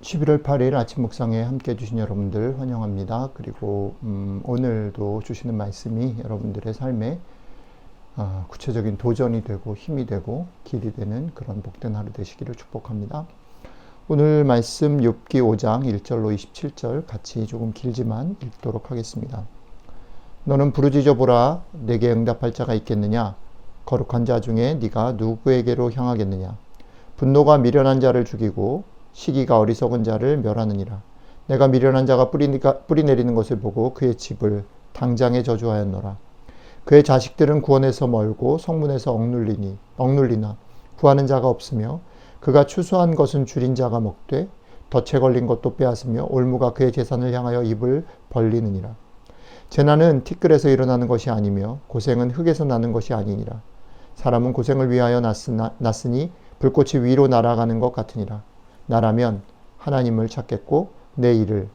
11월 8일 아침 묵상에 함께 해주신 여러분들 환영합니다. 그리고 오늘도 주시는 말씀이 여러분들의 삶에 구체적인 도전이 되고 힘이 되고 길이 되는 그런 복된 하루 되시기를 축복합니다. 오늘 말씀 욥기 5장 1절로 27절 같이 조금 길지만 읽도록 하겠습니다. 너는 부르짖어 보라. 내게 응답할 자가 있겠느냐? 거룩한 자 중에 네가 누구에게로 향하겠느냐? 분노가 미련한 자를 죽이고 시기가 어리석은 자를 멸하느니라. 내가 미련한 자가 뿌리 내리는 것을 보고 그의 집을 당장에 저주하였노라. 그의 자식들은 구원에서 멀고 성문에서 억눌리나 구하는 자가 없으며 그가 추수한 것은 줄인 자가 먹되 덫에 걸린 것도 빼앗으며 올무가 그의 재산을 향하여 입을 벌리느니라. 재난은 티끌에서 일어나는 것이 아니며 고생은 흙에서 나는 것이 아니니라. 사람은 고생을 위하여 났으니 불꽃이 위로 날아가는 것 같으니라. 나라면 하나님을 찾겠고 내 일을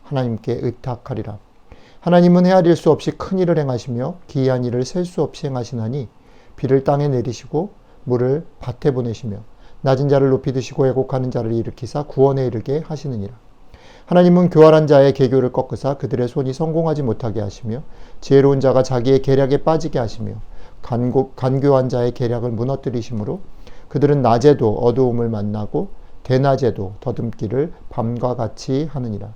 하나님께 의탁하리라. 하나님은 헤아릴 수 없이 큰 일을 행하시며 기이한 일을 셀 수 없이 행하시나니 비를 땅에 내리시고 물을 밭에 보내시며 낮은 자를 높이 드시고 애곡하는 자를 일으키사 구원에 이르게 하시느니라. 하나님은 교활한 자의 계교를 꺾으사 그들의 손이 성공하지 못하게 하시며 지혜로운 자가 자기의 계략에 빠지게 하시며 간교한 자의 계략을 무너뜨리심으로 그들은 낮에도 어두움을 만나고 대낮에도 더듬기를 밤과 같이 하느니라.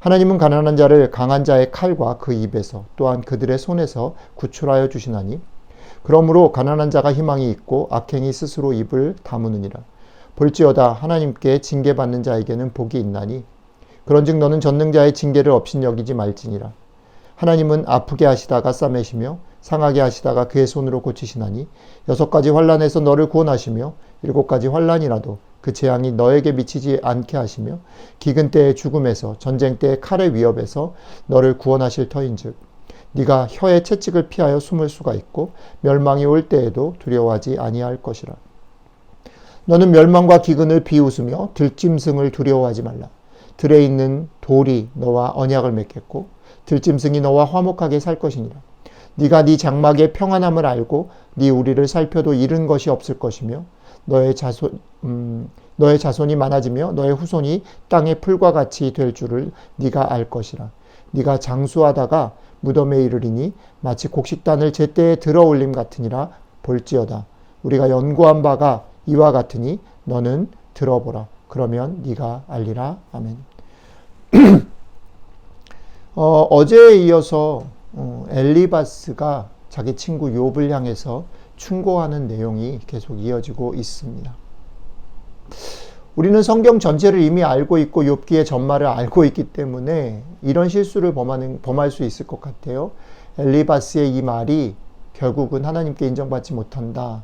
하나님은 가난한 자를 강한 자의 칼과 그 입에서 또한 그들의 손에서 구출하여 주시나니 그러므로 가난한 자가 희망이 있고 악행이 스스로 입을 다무느니라. 볼지어다 하나님께 징계받는 자에게는 복이 있나니 그런즉 너는 전능자의 징계를 업신여기지 말지니라. 하나님은 아프게 하시다가 싸매시며 상하게 하시다가 그의 손으로 고치시나니 6가지 환난에서 너를 구원하시며 7가지 환난이라도 그 재앙이 너에게 미치지 않게 하시며 기근 때의 죽음에서 전쟁 때의 칼의 위협에서 너를 구원하실 터인즉 네가 혀의 채찍을 피하여 숨을 수가 있고 멸망이 올 때에도 두려워하지 아니할 것이라. 너는 멸망과 기근을 비웃으며 들짐승을 두려워하지 말라. 들에 있는 돌이 너와 언약을 맺겠고 들짐승이 너와 화목하게 살 것이니라. 네가 네 장막의 평안함을 알고 네 우리를 살펴도 잃은 것이 없을 것이며 너의 자손이 많아지며 너의 후손이 땅의 풀과 같이 될 줄을 네가 알 것이라. 네가 장수하다가 무덤에 이르리니 마치 곡식단을 제때에 들어올림 같으니라. 볼지어다 우리가 연구한 바가 이와 같으니 너는 들어보라. 그러면 네가 알리라. 아멘. 어제에 이어서 엘리바스가 자기 친구 욥을 향해서 충고하는 내용이 계속 이어지고 있습니다. 우리는 성경 전체를 이미 알고 있고 욥기의 전말을 알고 있기 때문에 이런 실수를 범할 수 있을 것 같아요. 엘리바스의 이 말이 결국은 하나님께 인정받지 못한다.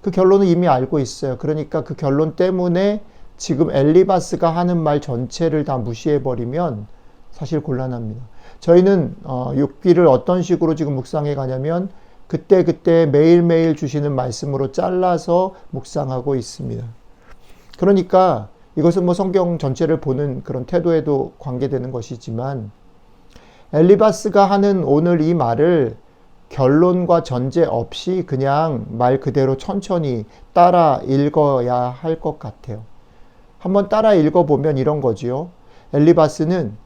그 결론은 이미 알고 있어요. 그러니까 그 결론 때문에 지금 엘리바스가 하는 말 전체를 다 무시해버리면 사실 곤란합니다. 저희는 욥기를 어떤 식으로 지금 묵상해 가냐면 그때 매일매일 주시는 말씀으로 잘라서 묵상하고 있습니다. 그러니까 이것은 성경 전체를 보는 그런 태도에도 관계되는 것이지만 엘리바스가 하는 오늘 이 말을 결론과 전제 없이 그냥 말 그대로 천천히 따라 읽어야 할 것 같아요. 한번 따라 읽어보면 이런 거지요. 엘리바스는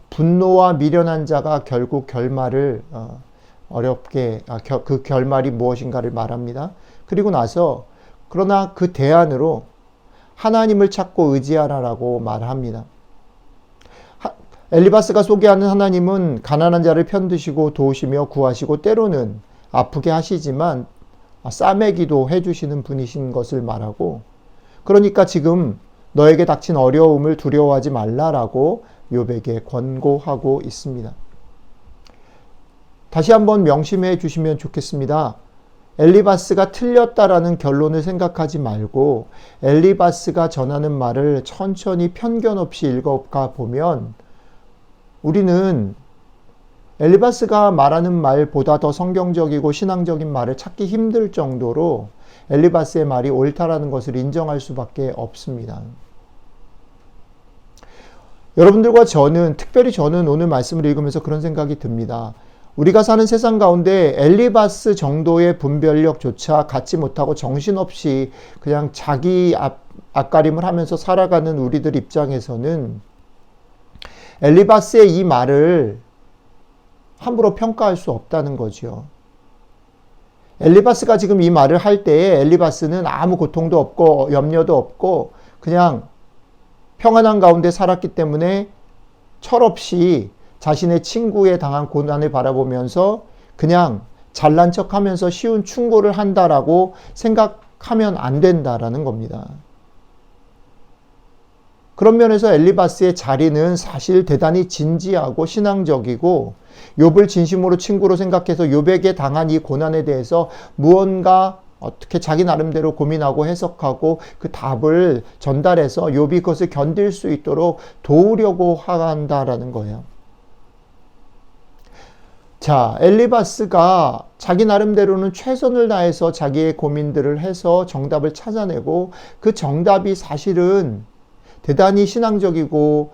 분노와 미련한 자가 결국 결말을 그 결말이 무엇인가를 말합니다. 그리고 나서 그러나 그 대안으로 하나님을 찾고 의지하라라고 말합니다. 엘리바스가 소개하는 하나님은 가난한 자를 편드시고 도우시며 구하시고 때로는 아프게 하시지만 싸매기도 해주시는 분이신 것을 말하고 그러니까 지금 너에게 닥친 어려움을 두려워하지 말라라고 욥에게 권고하고 있습니다. 다시 한번 명심해 주시면 좋겠습니다. 엘리바스가 틀렸다라는 결론을 생각하지 말고 엘리바스가 전하는 말을 천천히 편견 없이 읽어가 보면 우리는 엘리바스가 말하는 말보다 더 성경적이고 신앙적인 말을 찾기 힘들 정도로 엘리바스의 말이 옳다라는 것을 인정할 수밖에 없습니다. 여러분들과 특별히 저는 오늘 말씀을 읽으면서 그런 생각이 듭니다. 우리가 사는 세상 가운데 엘리바스 정도의 분별력조차 갖지 못하고 정신없이 그냥 자기 앞가림을 하면서 살아가는 우리들 입장에서는 엘리바스의 이 말을 함부로 평가할 수 없다는 거죠. 엘리바스가 지금 이 말을 할 때에 엘리바스는 아무 고통도 없고 염려도 없고 그냥 평안한 가운데 살았기 때문에 철없이 자신의 친구에 당한 고난을 바라보면서 그냥 잘난 척하면서 쉬운 충고를 한다라고 생각하면 안 된다라는 겁니다. 그런 면에서 엘리바스의 자리는 사실 대단히 진지하고 신앙적이고 욥을 진심으로 친구로 생각해서 욥에게 당한 이 고난에 대해서 무언가 어떻게 자기 나름대로 고민하고 해석하고 그 답을 전달해서 욥이 그것을 견딜 수 있도록 도우려고 한다라는 거예요. 자, 엘리바스가 자기 나름대로는 최선을 다해서 자기의 고민들을 해서 정답을 찾아내고 그 정답이 사실은 대단히 신앙적이고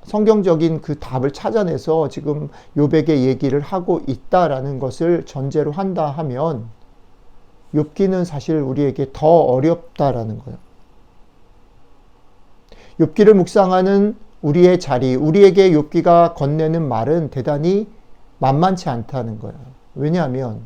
성경적인 그 답을 찾아내서 지금 욥에게 얘기를 하고 있다라는 것을 전제로 한다 하면 욥기는 사실 우리에게 더 어렵다라는 거예요. 욥기를 묵상하는 우리의 자리, 우리에게 욥기가 건네는 말은 대단히 만만치 않다는 거예요. 왜냐하면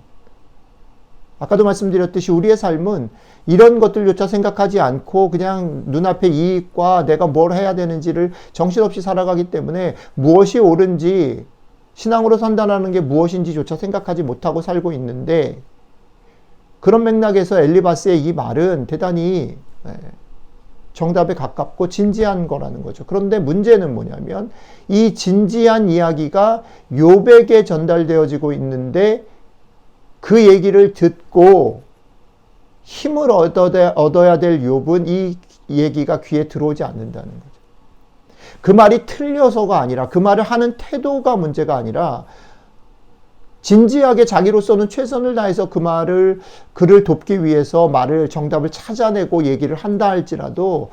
아까도 말씀드렸듯이 우리의 삶은 이런 것들조차 생각하지 않고 그냥 눈앞의 이익과 내가 뭘 해야 되는지를 정신없이 살아가기 때문에 무엇이 옳은지 신앙으로 산다는 게 무엇인지조차 생각하지 못하고 살고 있는데 그런 맥락에서 엘리바스의 이 말은 대단히 정답에 가깝고 진지한 거라는 거죠. 그런데 문제는 뭐냐면 이 진지한 이야기가 욥에게 전달되어지고 있는데 그 얘기를 듣고 힘을 얻어야 될 욥은 이 얘기가 귀에 들어오지 않는다는 거죠. 그 말이 틀려서가 아니라 그 말을 하는 태도가 문제가 아니라 진지하게 자기로서는 최선을 다해서 그를 돕기 위해서 정답을 찾아내고 얘기를 한다 할지라도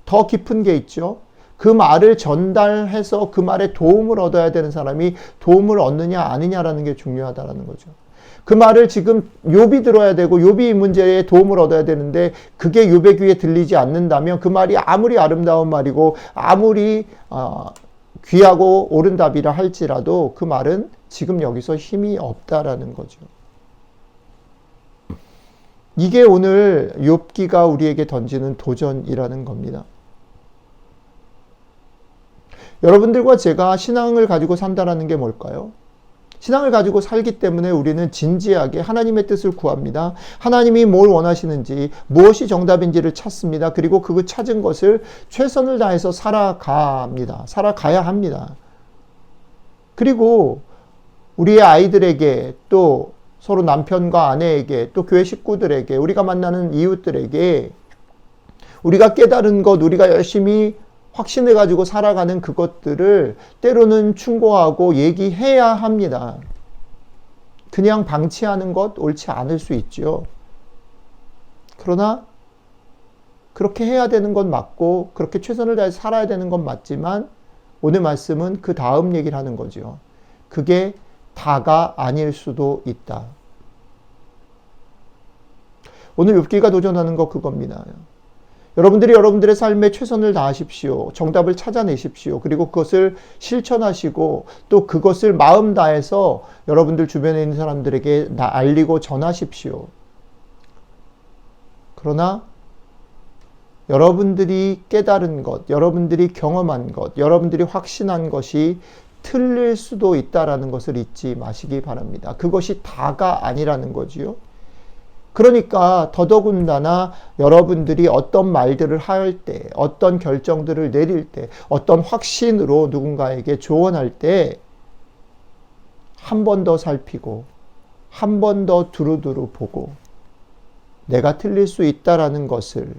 더 깊은 게 있죠. 그 말을 전달해서 그 말에 도움을 얻어야 되는 사람이 도움을 얻느냐 아니냐라는 게 중요하다는 거죠. 그 말을 지금 욥이 들어야 되고 욥이 이 문제에 도움을 얻어야 되는데 그게 욥의 귀에 들리지 않는다면 그 말이 아무리 아름다운 말이고 아무리 귀하고 옳은 답이라 할지라도 그 말은 지금 여기서 힘이 없다라는 거죠. 이게 오늘 욥기가 우리에게 던지는 도전이라는 겁니다. 여러분들과 제가 신앙을 가지고 산다라는 게 뭘까요? 신앙을 가지고 살기 때문에 우리는 진지하게 하나님의 뜻을 구합니다. 하나님이 뭘 원하시는지, 무엇이 정답인지를 찾습니다. 그리고 그 찾은 것을 최선을 다해서 살아가야 합니다. 그리고 우리의 아이들에게 또 서로 남편과 아내에게 또 교회 식구들에게 우리가 만나는 이웃들에게 우리가 깨달은 것, 우리가 열심히 확신을 가지고 살아가는 그것들을 때로는 충고하고 얘기해야 합니다. 그냥 방치하는 것 옳지 않을 수 있죠. 그러나 그렇게 해야 되는 건 맞고 그렇게 최선을 다해서 살아야 되는 건 맞지만 오늘 말씀은 그 다음 얘기를 하는 거죠. 그게 다가 아닐 수도 있다. 오늘 욥기가 도전하는 거 그겁니다. 여러분들이 여러분들의 삶에 최선을 다하십시오. 정답을 찾아내십시오. 그리고 그것을 실천하시고 또 그것을 마음 다해서 여러분들 주변에 있는 사람들에게 알리고 전하십시오. 그러나 여러분들이 깨달은 것, 여러분들이 경험한 것, 여러분들이 확신한 것이 틀릴 수도 있다라는 것을 잊지 마시기 바랍니다. 그것이 다가 아니라는 거지요. 그러니까 더더군다나 여러분들이 어떤 말들을 할 때, 어떤 결정들을 내릴 때, 어떤 확신으로 누군가에게 조언할 때 한 번 더 살피고 한 번 더 두루두루 보고 내가 틀릴 수 있다라는 것을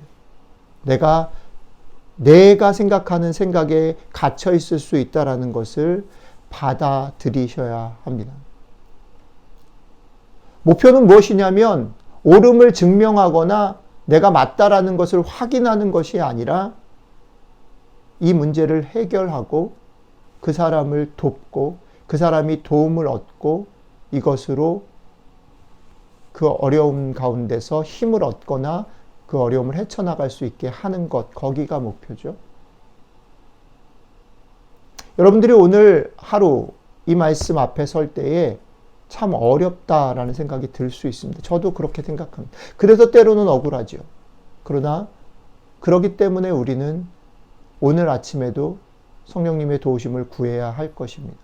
내가 생각하는 생각에 갇혀 있을 수 있다라는 것을 받아들이셔야 합니다. 목표는 무엇이냐면 옳음을 증명하거나 내가 맞다라는 것을 확인하는 것이 아니라 이 문제를 해결하고 그 사람을 돕고 그 사람이 도움을 얻고 이것으로 그 어려움 가운데서 힘을 얻거나 그 어려움을 헤쳐나갈 수 있게 하는 것, 거기가 목표죠. 여러분들이 오늘 하루 이 말씀 앞에 설 때에 참 어렵다라는 생각이 들 수 있습니다. 저도 그렇게 생각합니다. 그래서 때로는 억울하죠. 그러나 그렇기 때문에 우리는 오늘 아침에도 성령님의 도우심을 구해야 할 것입니다.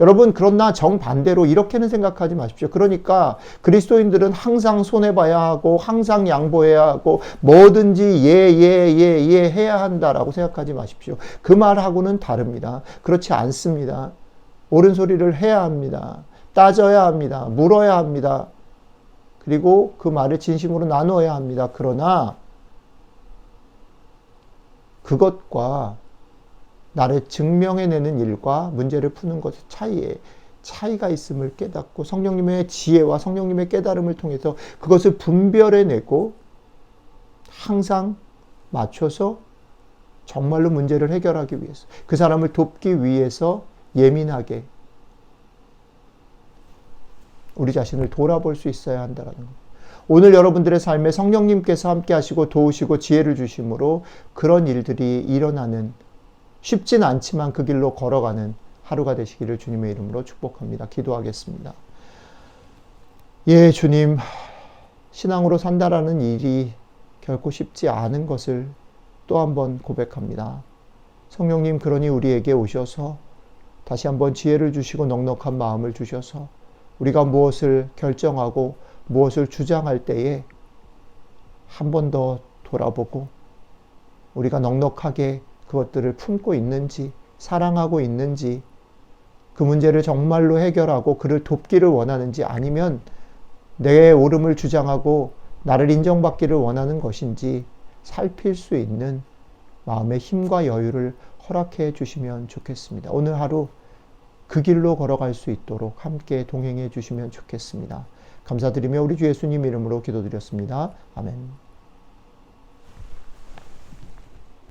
여러분, 그러나 정반대로 이렇게는 생각하지 마십시오. 그러니까 그리스도인들은 항상 손해봐야 하고 항상 양보해야 하고 뭐든지 예 해야 한다라고 생각하지 마십시오. 그 말하고는 다릅니다. 그렇지 않습니다. 옳은 소리를 해야 합니다. 따져야 합니다. 물어야 합니다. 그리고 그 말을 진심으로 나누어야 합니다. 그러나 그것과 나를 증명해내는 일과 문제를 푸는 것의 차이가 있음을 깨닫고 성령님의 지혜와 성령님의 깨달음을 통해서 그것을 분별해내고 항상 맞춰서 정말로 문제를 해결하기 위해서 그 사람을 돕기 위해서 예민하게 우리 자신을 돌아볼 수 있어야 한다는 것. 오늘 여러분들의 삶에 성령님께서 함께 하시고 도우시고 지혜를 주심으로 그런 일들이 일어나는 쉽진 않지만 그 길로 걸어가는 하루가 되시기를 주님의 이름으로 축복합니다. 기도하겠습니다. 예, 주님, 신앙으로 산다라는 일이 결코 쉽지 않은 것을 또 한번 고백합니다. 성령님, 그러니 우리에게 오셔서 다시 한번 지혜를 주시고 넉넉한 마음을 주셔서 우리가 무엇을 결정하고 무엇을 주장할 때에 한 번 더 돌아보고 우리가 넉넉하게 그것들을 품고 있는지, 사랑하고 있는지, 그 문제를 정말로 해결하고 그를 돕기를 원하는지 아니면 내 옳음을 주장하고 나를 인정받기를 원하는 것인지 살필 수 있는 마음의 힘과 여유를 허락해 주시면 좋겠습니다. 오늘 하루 그 길로 걸어갈 수 있도록 함께 동행해 주시면 좋겠습니다. 감사드리며 우리 주 예수님 이름으로 기도드렸습니다. 아멘.